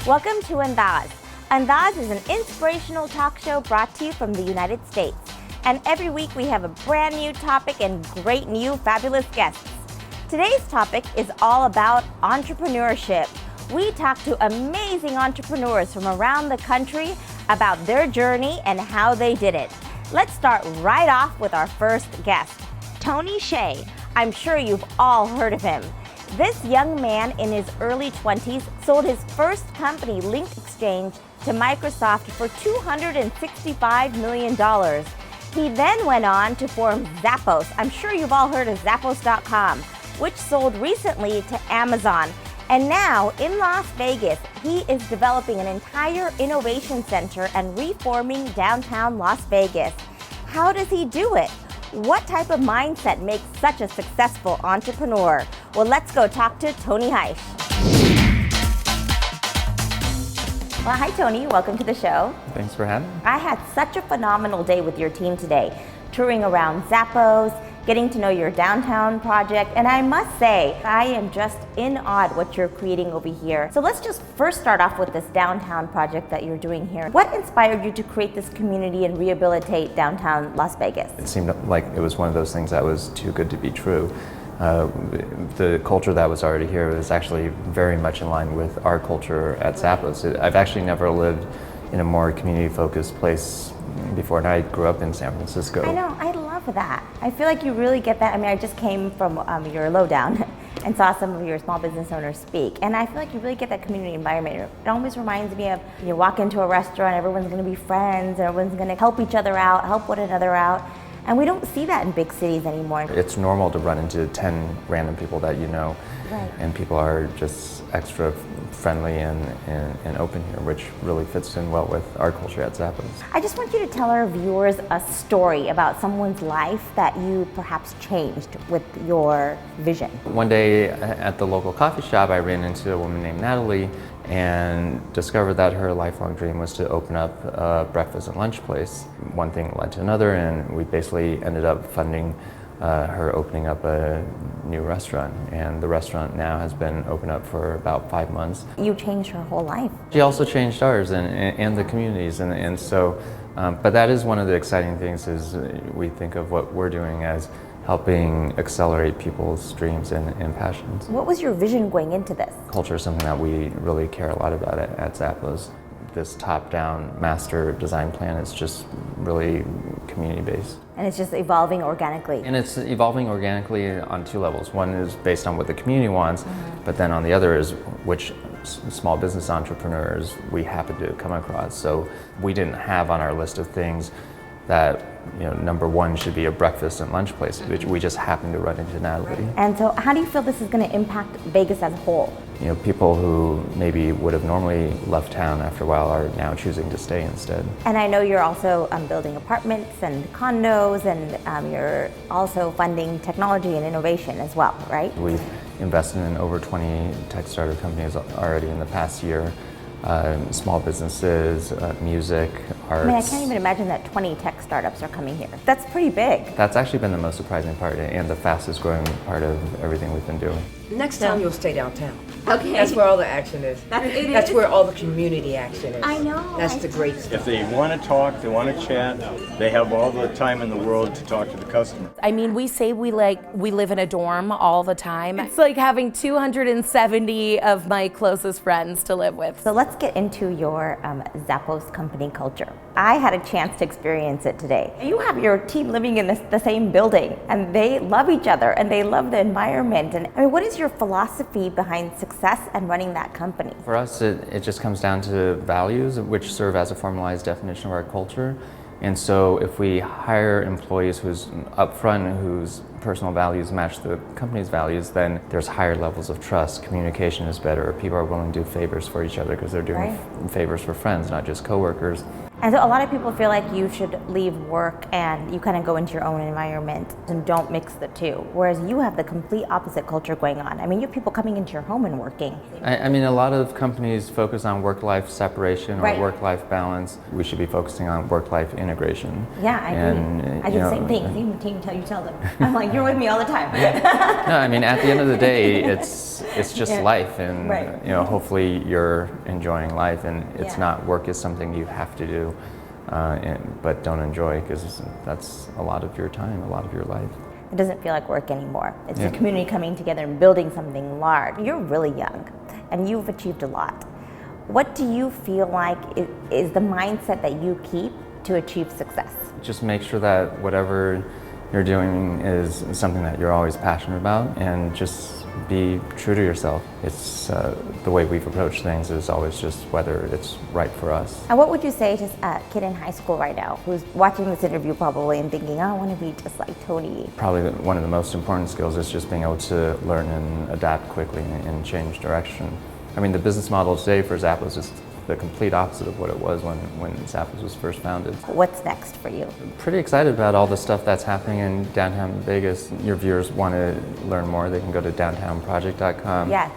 Welcome to ANDAAZ. ANDAAZ is an inspirational talk show brought to you from the United States. And every week we have a brand new topic and great new fabulous guests. Today's topic is all about entrepreneurship. We talk to amazing entrepreneurs from around the country about their journey and how they did it. Let's start right off with our first guest, Tony Hsieh. I'm sure you've all heard of him. This young man in his early 20s sold his first company, Link Exchange, to Microsoft for $265 million. He then went on to form Zappos. I'm sure you've all heard of Zappos.com, which sold recently to Amazon. And now in Las Vegas, he is developing an entire innovation center and reforming downtown Las Vegas. How does he do it? What type of mindset makes such a successful entrepreneur? Well, let's go talk to Tony Hsieh. Well, hi Tony, welcome to the show. Thanks for having me. I had such a phenomenal day with your team today, touring around Zappos, getting to know your downtown project, and I must say, I am just in awe at what you're creating over here. So let's just first start off with this downtown project that you're doing here. What inspired you to create this community and rehabilitate downtown Las Vegas? It seemed like it was one of those things that was too good to be true. The culture that was already here was actually very much in line with our culture at Zappos. I've actually never lived in a more community-focused place before, and I grew up in San Francisco. I know, I love that. I feel like you really get that. I mean, I just came from your lowdown and saw some of your small business owners speak, and I feel like you really get that community environment. It always reminds me of you walk into a restaurant, everyone's going to be friends, everyone's going to help each other out, help one another out. And we don't see that in big cities anymore. It's normal to run into 10 random people that you know, right. And people are just extra friendly and open here, which really fits in well with our culture at Zappos. I just want you to tell our viewers a story about someone's life that you perhaps changed with your vision. One day at the local coffee shop, I ran into a woman named Natalie and discovered that her lifelong dream was to open up a breakfast and lunch place. One thing led to another, and we basically ended up funding her opening up a new restaurant, and the restaurant now has been open up for about 5 months. You changed her whole life. She also changed ours and the communities, and so, but that is one of the exciting things is we think of what we're doing as helping accelerate people's dreams and passions. What was your vision going into this? Culture is something that we really care a lot about at Zappos. This top-down master design plan is just really community-based. And it's just evolving organically. And it's evolving organically on two levels. One is based on what the community wants, but then on the other is which small business entrepreneurs we happen to come across. So we didn't have on our list of things that, you know, number one should be a breakfast and lunch place, which we just happened to run into Natalie. And so how do you feel this is going to impact Vegas as a whole? You know, people who maybe would have normally left town after a while are now choosing to stay instead. And I know you're also building apartments and condos, and you're also funding technology and innovation as well, right? We've invested in over 20 tech startup companies already in the past year. Small businesses, music, arts. I mean, I can't even imagine that 20 tech startups are coming here. That's pretty big. That's actually been the most surprising part and the fastest growing part of everything we've been doing. Next time you'll stay downtown. Okay. That's where all the action is. That's where all the community action is. I know. That's the great stuff. If they want to talk, they want to chat, they have all the time in the world to talk to the customer. I mean, we say we live in a dorm all the time. It's like having 270 of my closest friends to live with. So let's get into your Zappos company culture. I had a chance to experience it today. You have your team living in the same building, and they love each other, and they love the environment. And I mean, what is your philosophy behind success and running that company? For us, it just comes down to values, which serve as a formalized definition of our culture. And so if we hire employees who's upfront, whose personal values match the company's values, then there's higher levels of trust, communication is better, people are willing to do favors for each other because they're doing favors for friends, not just coworkers. And so a lot of people feel like you should leave work and you kind of go into your own environment and don't mix the two. Whereas you have the complete opposite culture going on. I mean, you have people coming into your home and working. I mean, a lot of companies focus on work-life separation or Right. work-life balance. We should be focusing on work-life integration. Yeah, I agree. I do the same thing. You tell them. I'm like, you're with me all the time. No, I mean, at the end of the day, it's just life, and Right. hopefully you're enjoying life, and it's Yeah. not work is something you have to do, but don't enjoy, because that's a lot of your time, a lot of your life. It doesn't feel like work anymore. It's Yeah. a community coming together and building something large. You're really young and you've achieved a lot. What do you feel like is the mindset that you keep to achieve success? Just make sure that whatever you're doing is something that you're always passionate about, and just be true to yourself. It's the way we've approached things is always just whether it's right for us. And what would you say to a kid in high school right now who's watching this interview probably and thinking, oh, I want to be just like Tony? Probably one of the most important skills is just being able to learn and adapt quickly and change direction. I mean, the business model today for Zappos is just the complete opposite of what it was when Zappos was first founded. What's next for you? Pretty excited about all the stuff that's happening in downtown Vegas. Your viewers want to learn more, they can go to downtownproject.com. Yes.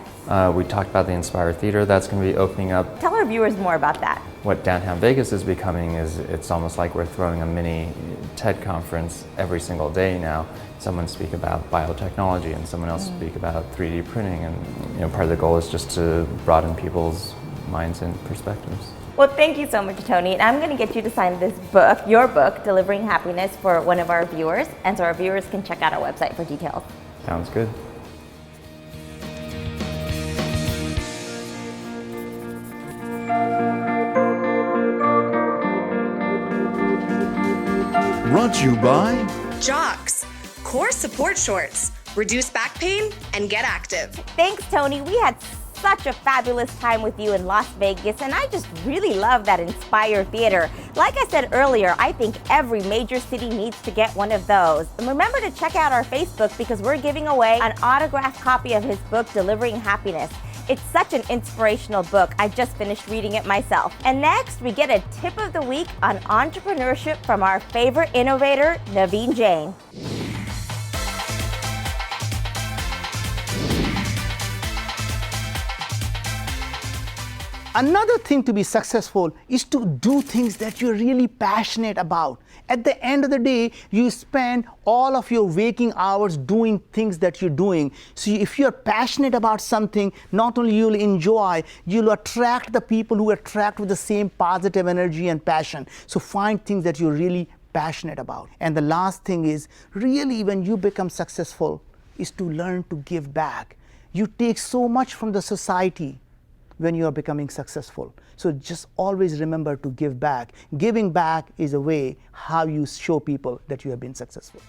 We talked about the Inspire Theater that's going to be opening up. Tell our viewers more about that. What Downtown Vegas is becoming is it's almost like we're throwing a mini TED conference every single day now. Someone speak about biotechnology and someone else speak about 3D printing, and part of the goal is just to broaden people's minds and perspectives. Well, thank you so much, Tony. And I'm going to get you to sign this book, your book, Delivering Happiness, for one of our viewers. And so our viewers can check out our website for details. Sounds good. Brought to you by Jocks, core support shorts, reduce back pain, and get active. Thanks, Tony. We had such a fabulous time with you in Las Vegas, and I just really love that Inspire Theater. Like I said earlier, I think every major city needs to get one of those. And remember to check out our Facebook, because we're giving away an autographed copy of his book, Delivering Happiness. It's such an inspirational book. I just finished reading it myself. And next, we get a tip of the week on entrepreneurship from our favorite innovator, Naveen Jain. Another thing to be successful is to do things that you're really passionate about. At the end of the day, you spend all of your waking hours doing things that you're doing. So if you're passionate about something, not only you'll enjoy, you'll attract the people who attract with the same positive energy and passion. So find things that you're really passionate about. And the last thing is, really when you become successful, is to learn to give back. You take so much from the society when you are becoming successful. So just always remember to give back. Giving back is a way how you show people that you have been successful.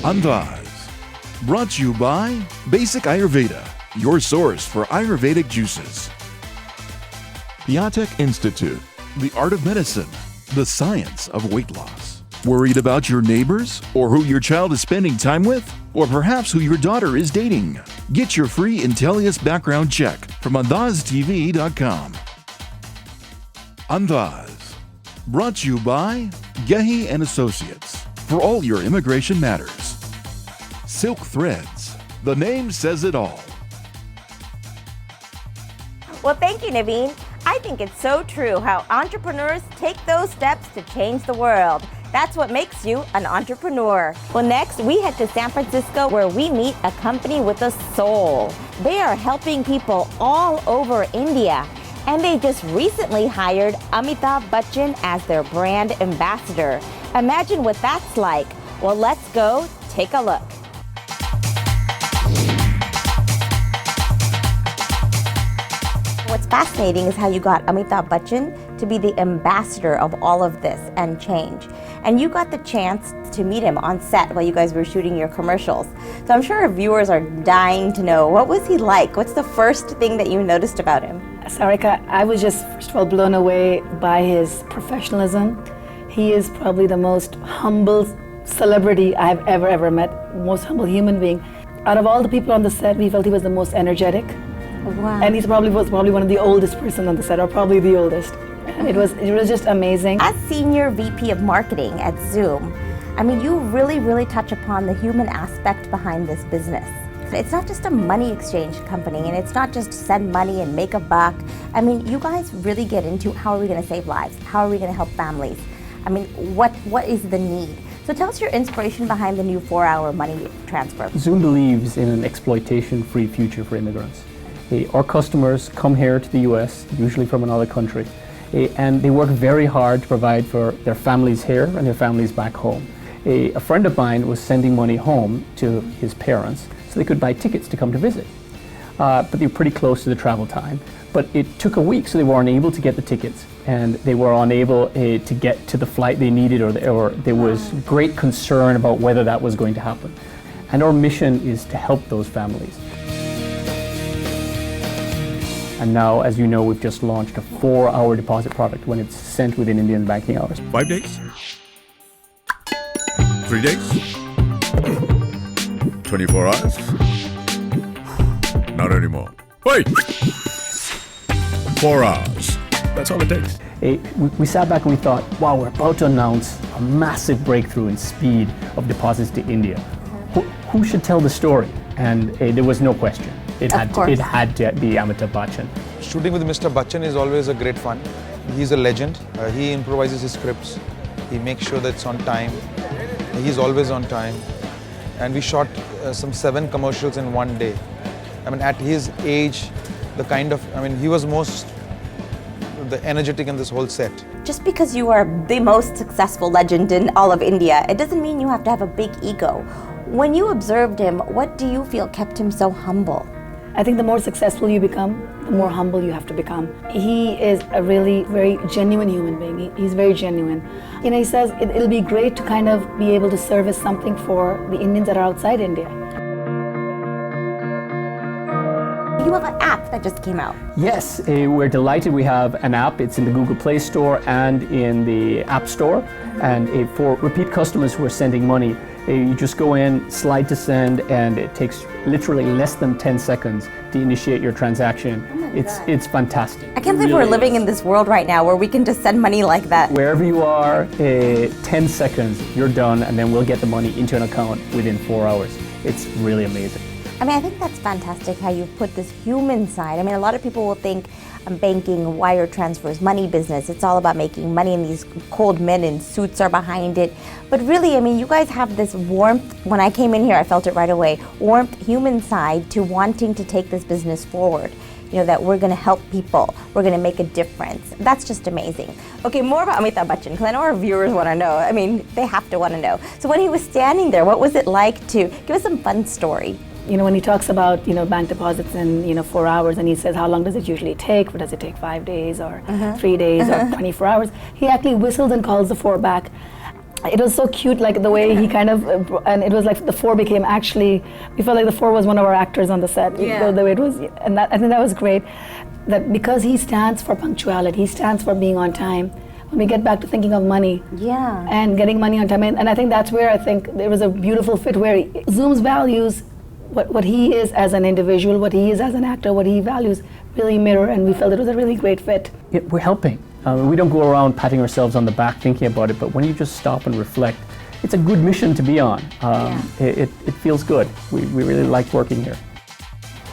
ANDAAZ. Brought to you by Basic Ayurveda, your source for Ayurvedic juices. Piatek Institute, the art of medicine, the science of weight loss. Worried about your neighbors, or who your child is spending time with, or perhaps who your daughter is dating? Get your free Intellius background check from ANDAAZTV.com. ANDAAZ. Brought to you by Gehi and Associates, for all your immigration matters. Silk Threads. The name says it all. Well, thank you, Naveen. I think it's so true how entrepreneurs take those steps to change the world. That's what makes you an entrepreneur. Well, next we head to San Francisco, where we meet a company with a soul. They are helping people all over India, and they just recently hired Amitabh Bachchan as their brand ambassador. Imagine what that's like. Well, let's go take a look. What's fascinating is how you got Amitabh Bachchan to be the ambassador of all of this and change. And you got the chance to meet him on set while you guys were shooting your commercials. So I'm sure our viewers are dying to know, what was he like? What's the first thing that you noticed about him? Sarika, I was just, first of all, blown away by his professionalism. He is probably the most humble celebrity I've ever met, most humble human being. Out of all the people on the set, we felt he was the most energetic. Wow. And he was probably one of the oldest person on the set, or probably the oldest. It was just amazing. As Senior VP of Marketing at Zoom, I mean, you really touch upon the human aspect behind this business. It's not just a money exchange company, and it's not just send money and make a buck. I mean, you guys really get into how are we going to save lives? How are we going to help families? I mean, what is the need? So tell us your inspiration behind the new 4-hour money transfer. Zoom believes in an exploitation-free future for immigrants. Our customers come here to the US, usually from another country, and they work very hard to provide for their families here and their families back home. A friend of mine was sending money home to his parents so they could buy tickets to come to visit. But they were pretty close to the travel time. But it took a week, so they weren't able to get the tickets, and they were unable to get to the flight they needed, or there was great concern about whether that was going to happen. And our mission is to help those families. And now, as you know, we've just launched a 4-hour deposit product when it's sent within Indian banking hours. 5 days? 3 days? 24 hours? Not anymore. Wait! 4 hours. That's all it takes. We sat back and we thought, wow, we're about to announce a massive breakthrough in speed of deposits to India. Who should tell the story? And there was no question. It had to be Amitabh Bachchan. Shooting with Mr. Bachchan is always a great fun. He's a legend. He improvises his scripts. He makes sure that it's on time. He's always on time. And we shot some 7 commercials in one day. I mean, at his age, he was the energetic in this whole set. Just because you are the most successful legend in all of India, it doesn't mean you have to have a big ego. When you observed him, what do you feel kept him so humble? I think the more successful you become, the more humble you have to become. He is a really very genuine human being. He's very genuine. You know, he says it'll be great to kind of be able to service something for the Indians that are outside India. You have an app that just came out. Yes, we're delighted we have an app. It's in the Google Play Store and in the App Store. And for repeat customers who are sending money, you just go in, slide to send, and it takes literally less than 10 seconds to initiate your transaction. It's fantastic. I can't believe we're living in this world right now where we can just send money like that. Wherever you are, 10 seconds, you're done, and then we'll get the money into an account within 4 hours. It's really amazing. I mean, I think that's fantastic how you've put this human side. I mean, a lot of people will think banking, wire transfers, money business, it's all about making money, and these cold men in suits are behind it. But really, I mean, you guys have this warmth. When I came in here, I felt it right away. Warmth, human side to wanting to take this business forward. You know, that we're going to help people, we're going to make a difference. That's just amazing. Okay, more about Amitabh Bachchan, because I know our viewers want to know. I mean, they have to want to know. So when he was standing there, what was it like to, give us some fun story. You know, when he talks about, bank deposits in, 4 hours, and he says, how long does it usually take? Does it take 5 days or 3 days or 24 hours? He actually whistles and calls the 4 back. It was so cute, like the way he kind of, and it was like the 4 became actually, we felt like the 4 was one of our actors on the set. Yeah. The way it was, and I think that was great. That because he stands for punctuality, he stands for being on time. When we get back to thinking of money and getting money on time, and I think that's where I think there was a beautiful fit where Zoom's values, what he is as an individual, what he is as an actor, what he values really mirror, and we felt it was a really great fit. Yeah, we're helping. We don't go around patting ourselves on the back thinking about it, but when you just stop and reflect, it's a good mission to be on. It feels good. We really like working here.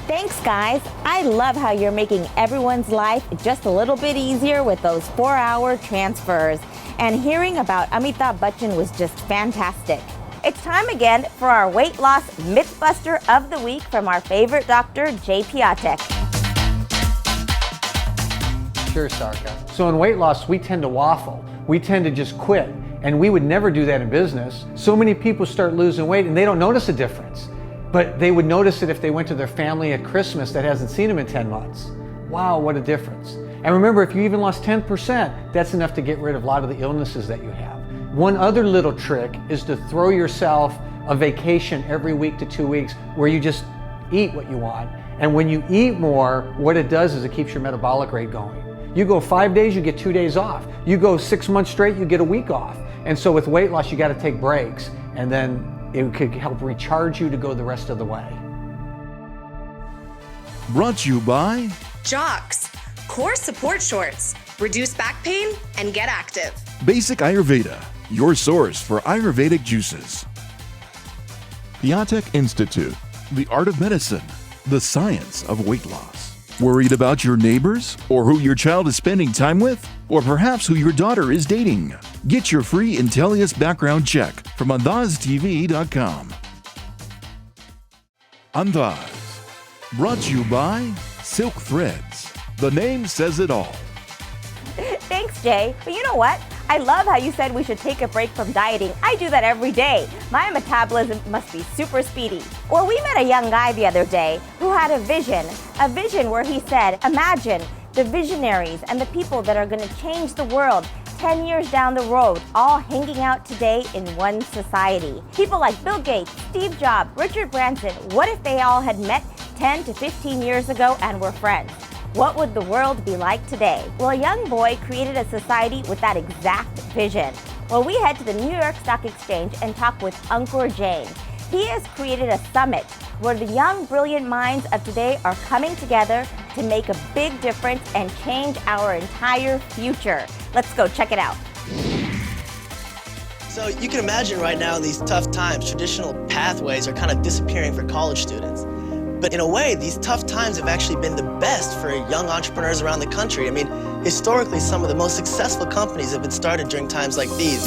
Thanks, guys. I love how you're making everyone's life just a little bit easier with those 4-hour transfers. And hearing about Amitabh Bachchan was just fantastic. It's time again for our weight loss Mythbuster of the week from our favorite doctor, Jay Piatek. Sure, Sarka. So in weight loss, we tend to waffle. We tend to just quit. And we would never do that in business. So many people start losing weight and they don't notice a difference. But they would notice it if they went to their family at Christmas that hasn't seen them in 10 months. Wow, what a difference. And remember, if you even lost 10%, that's enough to get rid of a lot of the illnesses that you have. One other little trick is to throw yourself a vacation every week to 2 weeks where you just eat what you want. And when you eat more, what it does is it keeps your metabolic rate going. You go 5 days, you get 2 days off. You go 6 months straight, you get a week off. And so with weight loss, you got to take breaks, and then it could help recharge you to go the rest of the way. Brought to you by Jocks, Core Support Shorts. Reduce back pain and get active. Basic Ayurveda, your source for Ayurvedic juices. Piatek Institute, the art of medicine, the science of weight loss. Worried about your neighbors or who your child is spending time with? Or perhaps who your daughter is dating? Get your free ANDAAZ background check from ANDAAZtv.com. ANDAAZ, brought to you by Silk Threads. The name says it all. Thanks, Jay. But you know what? I love how you said we should take a break from dieting. I do that every day. My metabolism must be super speedy. Well, we met a young guy the other day who had a vision where he said, imagine the visionaries and the people that are going to change the world 10 years down the road, all hanging out today in one society. People like Bill Gates, Steve Jobs, Richard Branson. What if they all had met 10 to 15 years ago and were friends? What would the world be like today? Well, a young boy created a society with that exact vision. Well, we head to the New York Stock Exchange and talk with Ankur Jain. He has created a summit where the young, brilliant minds of today are coming together to make a big difference and change our entire future. Let's go check it out. So you can imagine right now in these tough times, traditional pathways are kind of disappearing for college students. But in a way, these tough times have actually been the best for young entrepreneurs around the country. I mean, historically, some of the most successful companies have been started during times like these.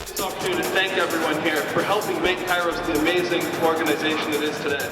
This opportunity to thank everyone here for helping make Kairos the amazing organization it is today.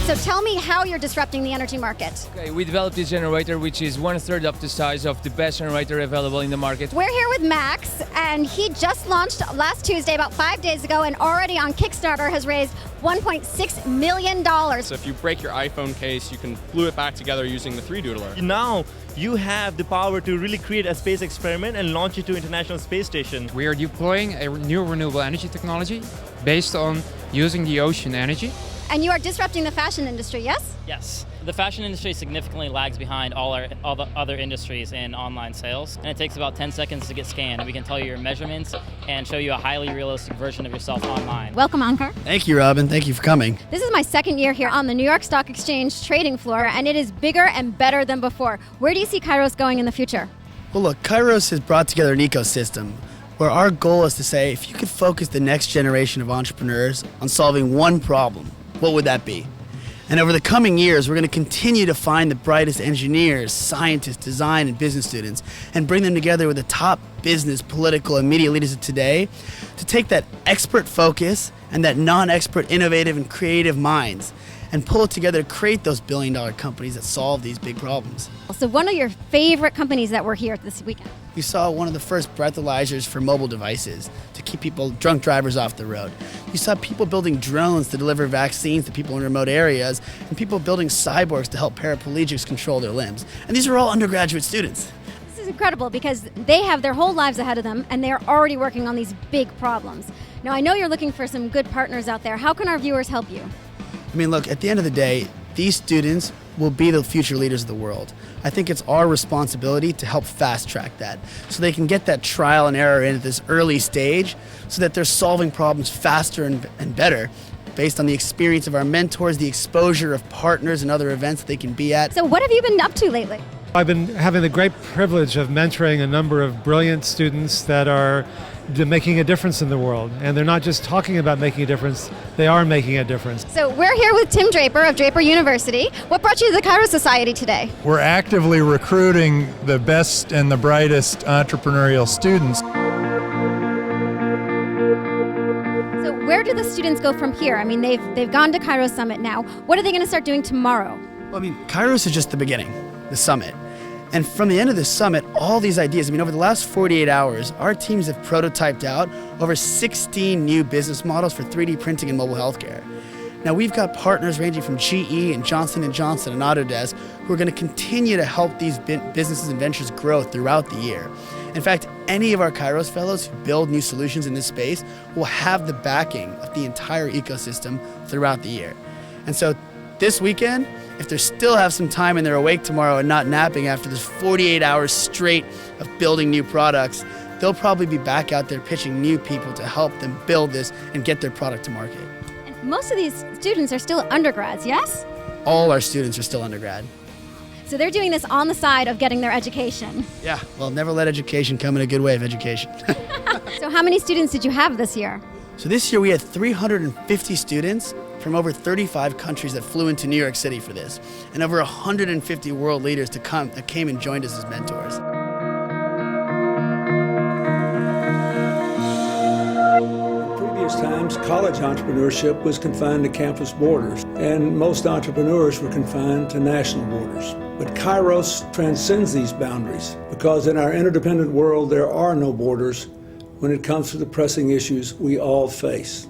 So tell me how you're disrupting the energy market. Okay, we developed this generator, which is 1/3 of the size of the best generator available in the market. We're here with Max, and he just launched last Tuesday, about 5 days ago, and already on Kickstarter has raised $1.6 million. So if you break your iPhone case, you can glue it back together using the 3-doodler. Now you have the power to really create a space experiment and launch it to International Space Station. We are deploying a new renewable energy technology based on using the ocean energy. And you are disrupting the fashion industry, yes? Yes. The fashion industry significantly lags behind all the other industries in online sales, and it takes about 10 seconds to get scanned, and we can tell you your measurements and show you a highly realistic version of yourself online. Welcome, Ankur. Thank you, Robin. Thank you for coming. This is my second year here on the New York Stock Exchange trading floor, and it is bigger and better than before. Where do you see Kairos going in the future? Well, look, Kairos has brought together an ecosystem where our goal is to say, if you could focus the next generation of entrepreneurs on solving one problem, what would that be? And over the coming years, we're going to continue to find the brightest engineers, scientists, design, and business students and bring them together with the top business, political, and media leaders of today to take that expert focus and that non-expert innovative and creative minds and pull it together to create those billion-dollar companies that solve these big problems. So one of your favorite companies that were here this weekend? We saw one of the first breathalyzers for mobile devices to keep drunk drivers off the road. You saw people building drones to deliver vaccines to people in remote areas, and people building cyborgs to help paraplegics control their limbs. And these are all undergraduate students. This is incredible because they have their whole lives ahead of them and they're already working on these big problems. Now, I know you're looking for some good partners out there. How can our viewers help you? I mean, look, at the end of the day, these students will be the future leaders of the world. I think it's our responsibility to help fast track that so they can get that trial and error in at this early stage so that they're solving problems faster and better based on the experience of our mentors, the exposure of partners and other events that they can be at. So what have you been up to lately? I've been having the great privilege of mentoring a number of brilliant students that are making a difference in the world. And they're not just talking about making a difference, they are making a difference. So we're here with Tim Draper of Draper University. What brought you to the Kairos Society today? We're actively recruiting the best and the brightest entrepreneurial students. So where do the students go from here? I mean, they've gone to Kairos Summit now. What are they going to start doing tomorrow? Well, I mean, Kairos is just the beginning, the summit. And from the end of the summit, all these ideas, I mean, over the last 48 hours, our teams have prototyped out over 16 new business models for 3D printing and mobile healthcare. Now, we've got partners ranging from GE and Johnson & Johnson and Autodesk who are going to continue to help these businesses and ventures grow throughout the year. In fact, any of our Kairos fellows who build new solutions in this space will have the backing of the entire ecosystem throughout the year. And so this weekend, if they still have some time and they're awake tomorrow and not napping after this 48 hours straight of building new products, they'll probably be back out there pitching new people to help them build this and get their product to market. And most of these students are still undergrads, yes? All our students are still undergrad. So they're doing this on the side of getting their education. Yeah, well, never let education come in a good way of education. So how many students did you have this year? So this year we had 350 students from over 35 countries that flew into New York City for this, and over 150 world leaders that came and joined us as mentors. In previous times, college entrepreneurship was confined to campus borders, and most entrepreneurs were confined to national borders. But Kairos transcends these boundaries, because in our interdependent world there are no borders when it comes to the pressing issues we all face.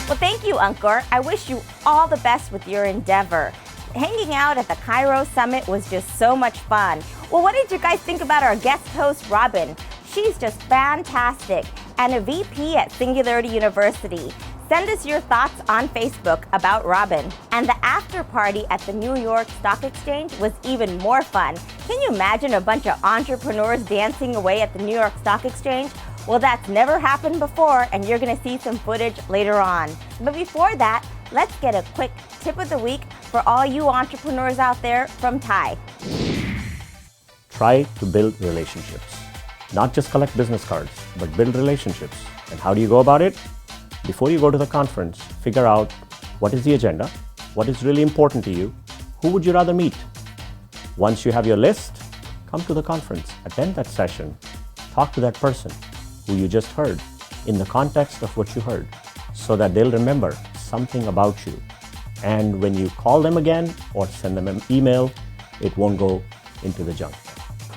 Well, thank you, Ankur. I wish you all the best with your endeavor. Hanging out at the Kairos Summit was just so much fun. Well, what did you guys think about our guest host, Robin? She's just fantastic and a VP at Singularity University. Send us your thoughts on Facebook about Robin. And the after party at the New York Stock Exchange was even more fun. Can you imagine a bunch of entrepreneurs dancing away at the New York Stock Exchange? Well, that's never happened before, and you're gonna see some footage later on. But before that, let's get a quick tip of the week for all you entrepreneurs out there from Ty. Try to build relationships. Not just collect business cards, but build relationships. And how do you go about it? Before you go to the conference, figure out what is the agenda, what is really important to you, who would you rather meet. Once you have your list, come to the conference, attend that session, talk to that person who you just heard in the context of what you heard, so that they'll remember something about you. And when you call them again or send them an email, it won't go into the junk.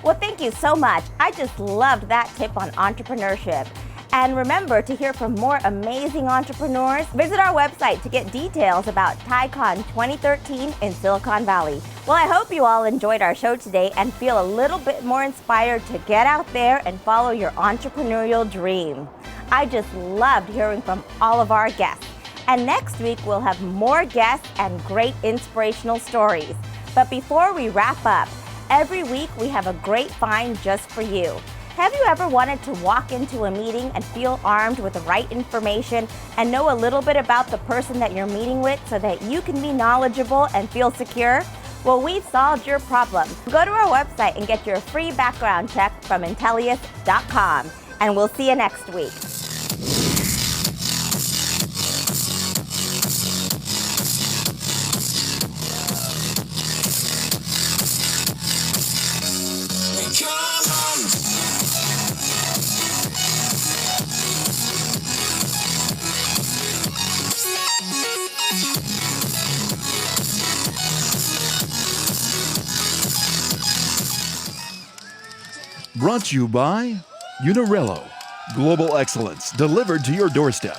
Well, thank you so much. I just loved that tip on entrepreneurship. And remember, to hear from more amazing entrepreneurs, visit our website to get details about TiCon 2013 in Silicon Valley. Well, I hope you all enjoyed our show today and feel a little bit more inspired to get out there and follow your entrepreneurial dream. I just loved hearing from all of our guests. And next week, we'll have more guests and great inspirational stories. But before we wrap up, every week we have a great find just for you. Have you ever wanted to walk into a meeting and feel armed with the right information and know a little bit about the person that you're meeting with so that you can be knowledgeable and feel secure? Well, we've solved your problem. Go to our website and get your free background check from Intellius.com. And we'll see you next week. Brought to you by Unirello. Global excellence delivered to your doorstep.